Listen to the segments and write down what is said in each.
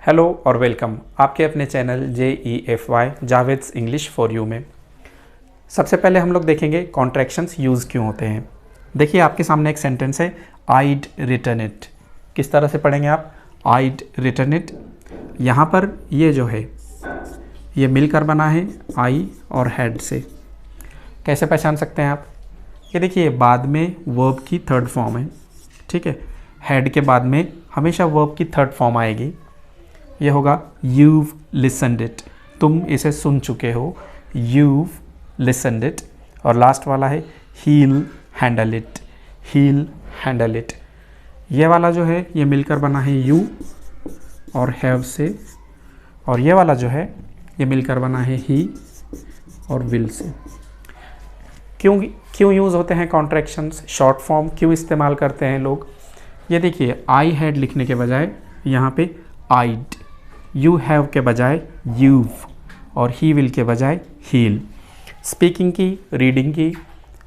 Hello और welcome आपके अपने channel JEFY Javed's English for you में। सबसे पहले हम लोग देखेंगे कॉन्ट्रैक्शंस यूज़ क्यों होते हैं। देखिए आपके सामने एक सेंटेंस है, आइड रिटर्न इट। किस तरह से पढ़ेंगे आप? आइड रिटर्न इट। यहाँ पर ये जो है ये मिलकर बना है आई और हेड से। कैसे पहचान सकते हैं आप? ये देखिए बाद में वर्ब की थर्ड फॉर्म है, ठीक है। हेड के बाद में हमेशा वर्ब की थर्ड फॉर्म आएगी। ये होगा you've listened it, तुम इसे सुन चुके हो, you've listened it। और लास्ट वाला है he'll handle it, he'll handle it। ये वाला जो है ये मिलकर बना है you और have से, और ये वाला जो है ये मिलकर बना है he और will से। क्यों यूज़ होते हैं कॉन्ट्रैक्शंस? शॉर्ट फॉर्म क्यों इस्तेमाल करते हैं लोग? ये देखिए आई हैड लिखने के बजाय यहाँ पे आइड, यू हैव के बजाय यूव और ही विल के बजाय हील। स्पीकिंग की, रीडिंग की,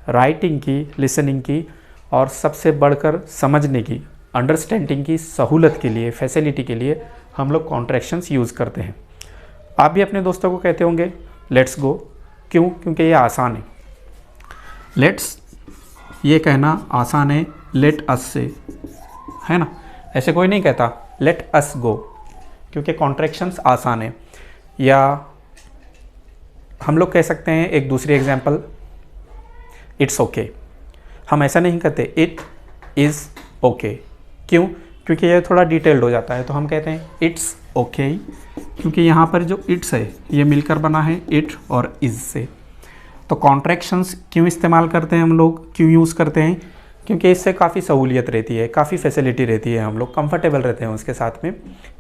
राइटिंग की, लिसनिंग की और सबसे बढ़कर समझने की, अंडरस्टैंडिंग की सहूलत के लिए, फैसिलिटी के लिए हम लोग कॉन्ट्रैक्शंस यूज़ करते हैं। आप भी अपने दोस्तों को कहते होंगे लेट्स गो, क्यों? क्योंकि ये आसान है। लेट्स ये कहना आसान है लेट अस से, है ना। ऐसे कोई नहीं कहता लेट अस गो, क्योंकि कॉन्ट्रैक्शंस आसान है। या हम लोग कह सकते हैं एक दूसरी एग्जांपल, इट्स ओके। हम ऐसा नहीं कहते इट इज़ ओके। क्यों? क्योंकि यह थोड़ा डिटेल्ड हो जाता है, तो हम कहते हैं इट्स ओके, क्योंकि यहाँ पर जो इट्स है ये मिलकर बना है इट और इज़ से। तो कॉन्ट्रैक्शंस क्यों इस्तेमाल करते हैं हम लोग, क्यों यूज़ करते हैं? क्योंकि इससे काफ़ी सहूलियत रहती है, काफ़ी फैसिलिटी रहती है, हम लोग कंफर्टेबल रहते हैं उसके साथ में,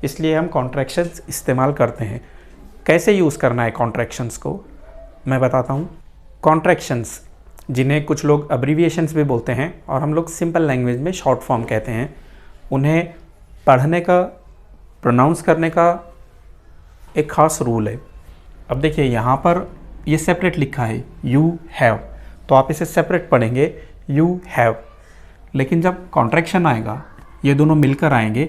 इसलिए हम कॉन्ट्रैक्शंस इस्तेमाल करते हैं। कैसे यूज़ करना है कॉन्ट्रैक्शंस को मैं बताता हूँ। कॉन्ट्रैक्शंस जिन्हें कुछ लोग अब्रीविएशंस भी बोलते हैं और हम लोग सिंपल लैंग्वेज में शॉर्ट फॉर्म कहते हैं, उन्हें पढ़ने का, प्रोनाउंस करने का एक ख़ास रूल है। अब देखिए यहाँ पर ये सेपरेट लिखा है यू हैव, तो आप इसे सेपरेट पढ़ेंगे यू हैव। लेकिन जब कॉन्ट्रैक्शन आएगा, ये दोनों मिलकर आएंगे,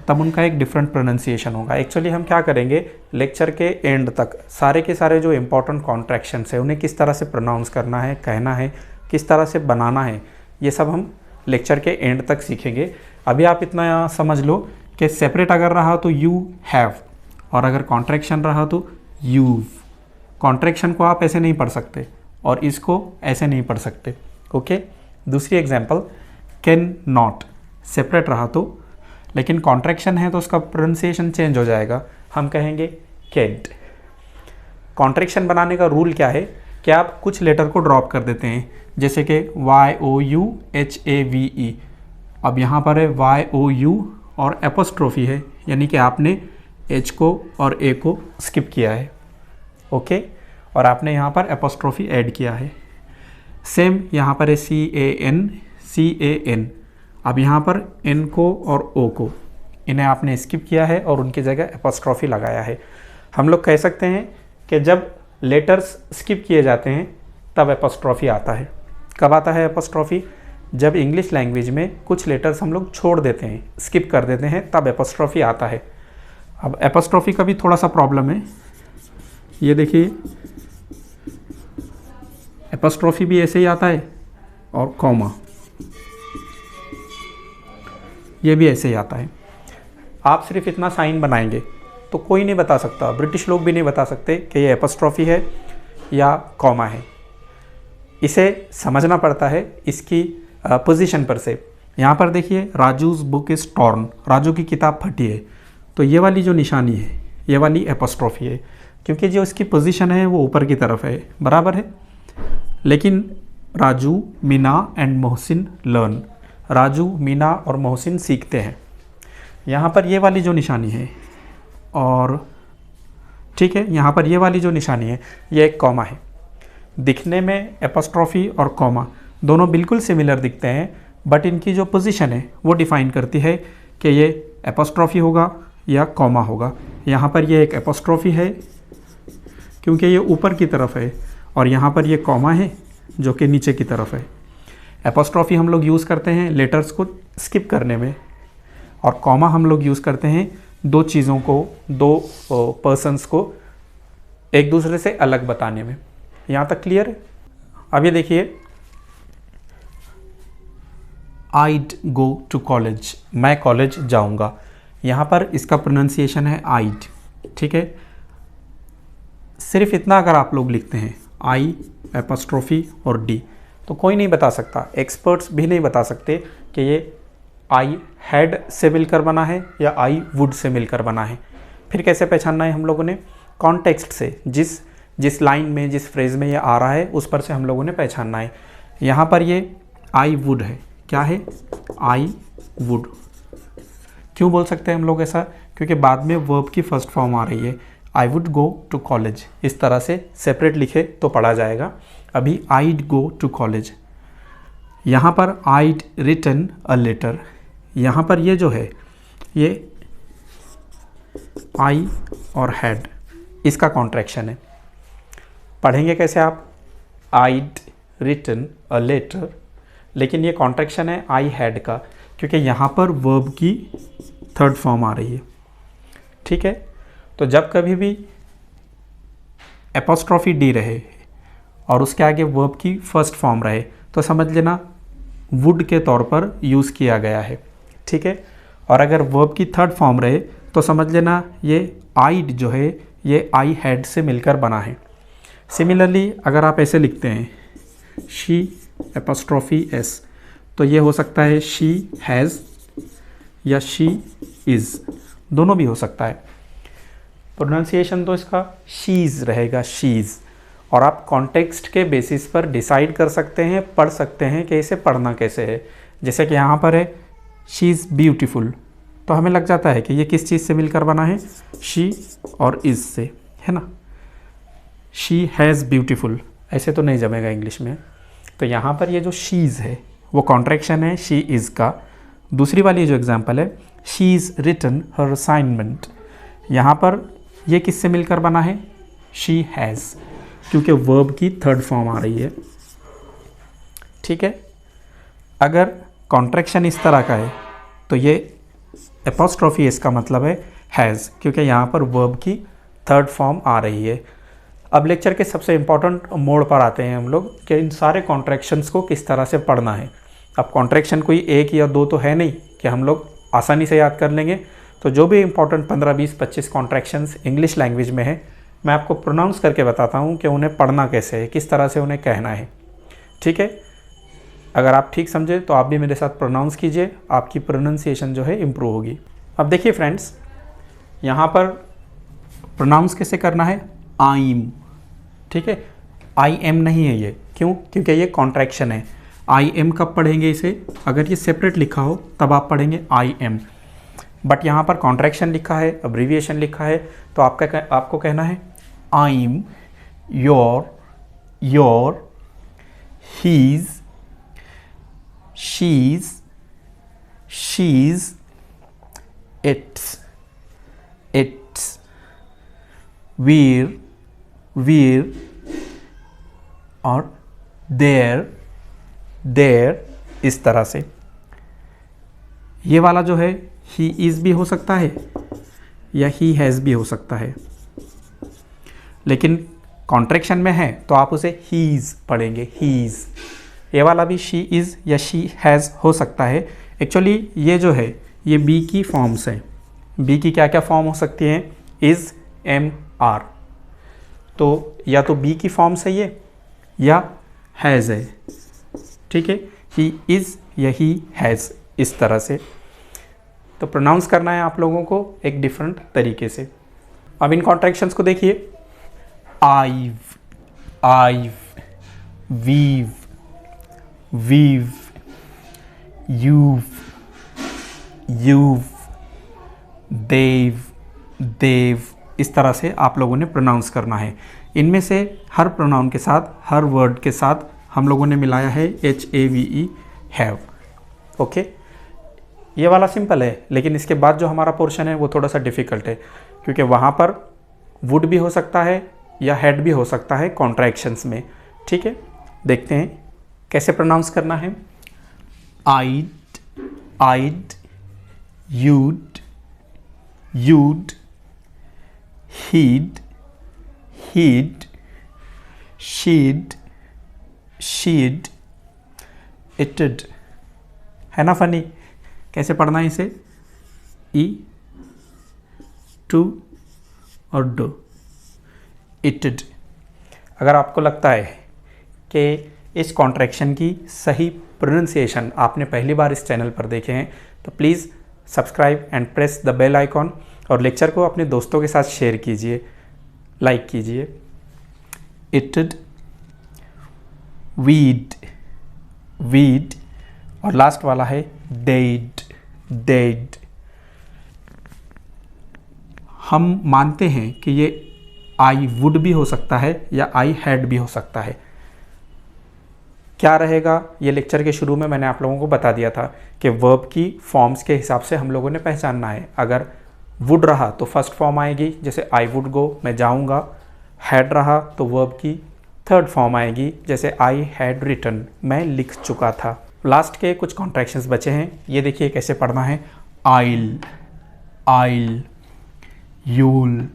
तब उनका एक डिफरेंट प्रोनाउंसिएशन होगा। एक्चुअली हम क्या करेंगे, लेक्चर के एंड तक सारे के सारे जो इंपॉर्टेंट कॉन्ट्रैक्शंस है उन्हें किस तरह से प्रोनाउंस करना है, कहना है, किस तरह से बनाना है, ये सब हम लेक्चर के एंड तक सीखेंगे। अभी आप इतना समझ लो कि सेपरेट अगर रहा तो यू हैव, और अगर कॉन्ट्रैक्शन रहा तो यूव। कॉन्ट्रैक्शन को आप ऐसे नहीं पढ़ सकते और इसको ऐसे नहीं पढ़ सकते, ओके। दूसरी एग्जांपल, कैन नॉट, सेपरेट रहा तो, लेकिन कॉन्ट्रैक्शन है तो उसका प्रोनाउंसिएशन चेंज हो जाएगा, हम कहेंगे कैंट। कॉन्ट्रैक्शन बनाने का रूल क्या है कि आप कुछ लेटर को ड्रॉप कर देते हैं, जैसे कि YOUHAVE। अब यहाँ पर है YOU और एपोस्ट्रोफी है, यानी कि आपने H को और A को स्किप किया है, ओके, और आपने यहाँ पर एपोस्ट्रोफी ऐड किया है। सेम यहाँ पर है CAN। अब यहाँ पर N को और O को, इन्हें आपने स्किप किया है और उनकी जगह एपोस्ट्रोफी लगाया है। हम लोग कह सकते हैं कि जब लेटर्स स्किप किए जाते हैं तब एपोस्ट्रोफी आता है। कब आता है एपोस्ट्रोफी? जब इंग्लिश लैंग्वेज में कुछ लेटर्स हम लोग छोड़ देते हैं, स्किप कर देते हैं, तब एपोस्ट्रोफी आता है। अब एपोस्ट्रोफी का भी थोड़ा सा प्रॉब्लम है। ये देखिए एपोस्ट्रोफी भी ऐसे ही आता है और कॉमा ये भी ऐसे ही आता है। आप सिर्फ इतना साइन बनाएंगे तो कोई नहीं बता सकता, ब्रिटिश लोग भी नहीं बता सकते कि ये एपोस्ट्रोफी है या कॉमा है। इसे समझना पड़ता है इसकी पोजीशन पर से। यहाँ पर देखिए राजूज़ बुक इज़ टॉर्न, राजू की किताब फटी है, तो ये वाली जो निशानी है ये वाली एपोस्ट्रोफी है, क्योंकि जो इसकी पोजीशन है वो ऊपर की तरफ है, बराबर है। लेकिन राजू, मीना एंड मोहसिन लर्न, राजू, मीना और मोहसिन सीखते हैं। यहाँ पर ये वाली जो निशानी है, और ठीक है यहाँ पर ये वाली जो निशानी है ये एक कॉमा है। दिखने में एपोस्ट्रोफी और कॉमा दोनों बिल्कुल सिमिलर दिखते हैं, बट इनकी जो पोजीशन है वो डिफ़ाइन करती है कि ये एपोस्ट्रोफी होगा या कॉमा होगा। यहाँ पर ये एक एपोस्ट्रोफी है क्योंकि ये ऊपर की तरफ है, और यहाँ पर ये कॉमा है जो कि नीचे की तरफ है। एपोस्ट्रोफी हम लोग यूज़ करते हैं लेटर्स को स्किप करने में, और कॉमा हम लोग यूज़ करते हैं दो चीज़ों को, दो पर्सन्स को एक दूसरे से अलग बताने में। यहाँ तक क्लियर है? अब ये देखिए, आइड गो टू कॉलेज, मैं कॉलेज जाऊँगा। यहाँ पर इसका प्रोनाउंसिएशन है आइड, ठीक है। सिर्फ इतना अगर आप लोग लिखते हैं आई एपोस्ट्रोफी और डी, तो कोई नहीं बता सकता, एक्सपर्ट्स भी नहीं बता सकते कि ये आई हैड से मिलकर बना है या आई वुड से मिलकर बना है। फिर कैसे पहचानना है हम लोगों ने? कॉन्टेक्स्ट से, जिस लाइन में, जिस फ्रेज में ये आ रहा है उस पर से हम लोगों ने पहचानना है। यहाँ पर ये आई वुड है, क्या है? I would. क्यों बोल सकते हैं हम लोग ऐसा? क्योंकि बाद में वर्ब की फर्स्ट फॉर्म आ रही है, I would go to college. इस तरह से सेपरेट लिखे तो पढ़ा जाएगा। अभी आइड गो टू कॉलेज, यहाँ पर आइड रिटन अ लेटर। यहाँ पर ये जो है, ये आई और हैड, इसका कॉन्ट्रैक्शन है। पढ़ेंगे कैसे आप? आइड रिटन अ लेटर, लेकिन ये कॉन्ट्रैक्शन है आई हैड का, क्योंकि यहाँ पर वर्ब की थर्ड फॉर्म आ रही है, ठीक है। तो जब कभी भी एपोस्ट्रोफी डी रहे और उसके आगे वर्ब की फर्स्ट फॉर्म रहे तो समझ लेना वुड के तौर पर यूज़ किया गया है, ठीक है। और अगर वर्ब की थर्ड फॉर्म रहे तो समझ लेना ये आइड जो है ये आई हैड से मिलकर बना है। सिमिलरली अगर आप ऐसे लिखते हैं शी एपोस्ट्रोफी एस, तो ये हो सकता है शी हैज़ या शी इज़, दोनों भी हो सकता है। प्रोनाउंसिएशन तो इसका शीज़ रहेगा, शीज़। और आप कॉन्टेक्स्ट के बेसिस पर डिसाइड कर सकते हैं, पढ़ सकते हैं कि इसे पढ़ना कैसे है। जैसे कि यहाँ पर है शी इज़ ब्यूटीफुल, तो हमें लग जाता है कि ये किस चीज़ से मिलकर बना है? शी और इज़ से, है ना। शी हैज़ ब्यूटीफुल, ऐसे तो नहीं जमेगा इंग्लिश में। तो यहाँ पर ये जो शीज़ है वो कॉन्ट्रैक्शन है शी इज़ का। दूसरी वाली जो एग्जांपल है she is written her assignment, यहाँ पर ये किससे मिलकर बना है? शी हैज़, क्योंकि वर्ब की थर्ड फॉर्म आ रही है, ठीक है। अगर कॉन्ट्रैक्शन इस तरह का है तो ये एपोस्ट्रोफी इसका मतलब है हैज़, क्योंकि यहाँ पर वर्ब की थर्ड फॉर्म आ रही है। अब लेक्चर के सबसे इम्पॉर्टेंट मोड पर आते हैं हम लोग कि इन सारे कॉन्ट्रैक्शंस को किस तरह से पढ़ना है। अब कॉन्ट्रैक्शन कोई एक या दो तो है नहीं कि हम लोग आसानी से याद कर लेंगे। तो जो भी इम्पॉर्टेंट 15, 20, 25 कॉन्ट्रैक्शंस इंग्लिश लैंग्वेज में है, मैं आपको प्रोनाउंस करके बताता हूँ कि उन्हें पढ़ना कैसे है, किस तरह से उन्हें कहना है, ठीक है। अगर आप ठीक समझे तो आप भी मेरे साथ प्रोनाउंस कीजिए, आपकी प्रोनाउंसिएशन जो है इम्प्रूव होगी। अब देखिए फ्रेंड्स, यहाँ पर प्रोनाउंस कैसे करना है? आइम, ठीक है। आई एम नहीं है ये, क्यों? क्योंकि ये कॉन्ट्रैक्शन है। आई एम कब पढ़ेंगे इसे? अगर ये सेपरेट लिखा हो तब आप पढ़ेंगे आई एम, बट यहाँ पर कॉन्ट्रैक्शन लिखा है, अब्रीविएशन लिखा है, तो आपको कहना है आइम, your, his, she's, it's, we're और their, इस तरह से। ये वाला जो है he is भी हो सकता है या he has भी हो सकता है, लेकिन कॉन्ट्रैक्शन में है तो आप उसे he's पढ़ेंगे, he's। ये वाला भी she is या she has हो सकता है। एक्चुअली ये जो है ये be की फॉर्म्स हैं। be की क्या क्या फॉर्म हो सकती हैं? is, am, are। तो या तो be की फॉर्म्स है ये या has है, ठीक है। he is या he has, इस तरह से। तो प्रोनाउंस करना है आप लोगों को एक डिफरेंट तरीके से। अब इन कॉन्ट्रैक्शंस को देखिए, आइव, वीव, यूव, देव, इस तरह से आप लोगों ने प्रोनाउंस करना है। इनमें से हर प्रोनाउन के साथ, हर वर्ड के साथ हम लोगों ने मिलाया है HAVE, हैव, ओके। ये वाला सिंपल है, लेकिन इसके बाद जो हमारा पोर्शन है वो थोड़ा सा डिफ़िकल्ट है, क्योंकि वहाँ पर वुड भी हो सकता है या हैड भी हो सकता है कॉन्ट्रैक्शंस में, ठीक है। देखते हैं कैसे प्रोनाउंस करना है। आइड, you'd, you'd, he'd, she'd, it'd। है ना फनी? कैसे पढ़ना है इसे? ई, टू और डो, it'd। अगर आपको लगता है कि इस कॉन्ट्रैक्शन की सही प्रोनाउंसिएशन आपने पहली बार इस चैनल पर देखे हैं तो please subscribe and press the bell icon और लेक्चर को अपने दोस्तों के साथ शेयर कीजिए, लाइक कीजिए। it'd, we'd और लास्ट वाला है they'd। हम मानते हैं कि ये आई वुड भी हो सकता है या आई हैड भी हो सकता है। क्या रहेगा? ये लेक्चर के शुरू में मैंने आप लोगों को बता दिया था कि वर्ब की फॉर्म्स के हिसाब से हम लोगों ने पहचानना है। अगर वुड रहा तो फर्स्ट फॉर्म आएगी, जैसे आई वुड गो, मैं जाऊंगा। हैड रहा तो वर्ब की थर्ड फॉर्म आएगी, जैसे आई हैड रिटन, मैं लिख चुका था। लास्ट के कुछ कॉन्ट्रैक्शंस बचे हैं, ये देखिए कैसे पढ़ना है। आइल, यूल,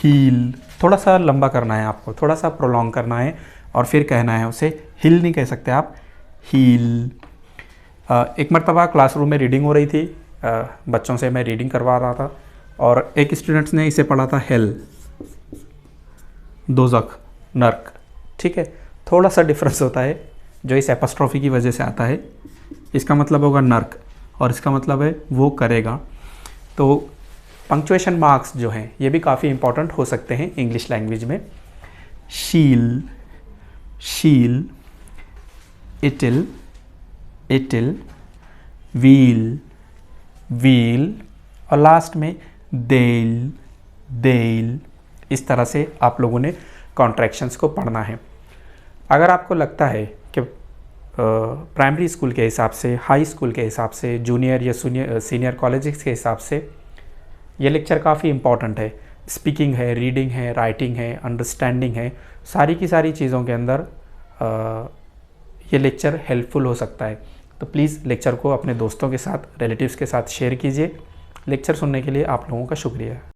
हील। थोड़ा सा लंबा करना है आपको, थोड़ा सा प्रोलॉन्ग करना है और फिर कहना है उसे। हिल नहीं कह सकते आप, हील। एक मरतबा क्लासरूम में रीडिंग हो रही थी, बच्चों से मैं रीडिंग करवा रहा था और एक स्टूडेंट्स ने इसे पढ़ा था हेल, दोज़ख, नर्क। ठीक है, थोड़ा सा डिफरेंस होता है जो इस एपस्ट्रॉफी की वजह से आता है। इसका मतलब होगा नर्क और इसका मतलब है वो करेगा। तो पंक्चुएशन मार्क्स जो हैं ये भी काफ़ी इंपॉर्टेंट हो सकते हैं इंग्लिश लैंग्वेज में। शील, इटिल, वील और लास्ट में देल। इस तरह से आप लोगों ने कॉन्ट्रैक्शंस को पढ़ना है। अगर आपको लगता है कि प्राइमरी स्कूल के हिसाब से, हाई स्कूल के हिसाब से, जूनियर या सीनियर कॉलेजेस के हिसाब से ये लेक्चर काफ़ी इंपॉर्टेंट है, स्पीकिंग है, रीडिंग है, राइटिंग है, अंडरस्टैंडिंग है, सारी की सारी चीज़ों के अंदर ये लेक्चर हेल्पफुल हो सकता है। तो प्लीज़ लेक्चर को अपने दोस्तों के साथ, रिलेटिव्स के साथ शेयर कीजिए। लेक्चर सुनने के लिए आप लोगों का शुक्रिया।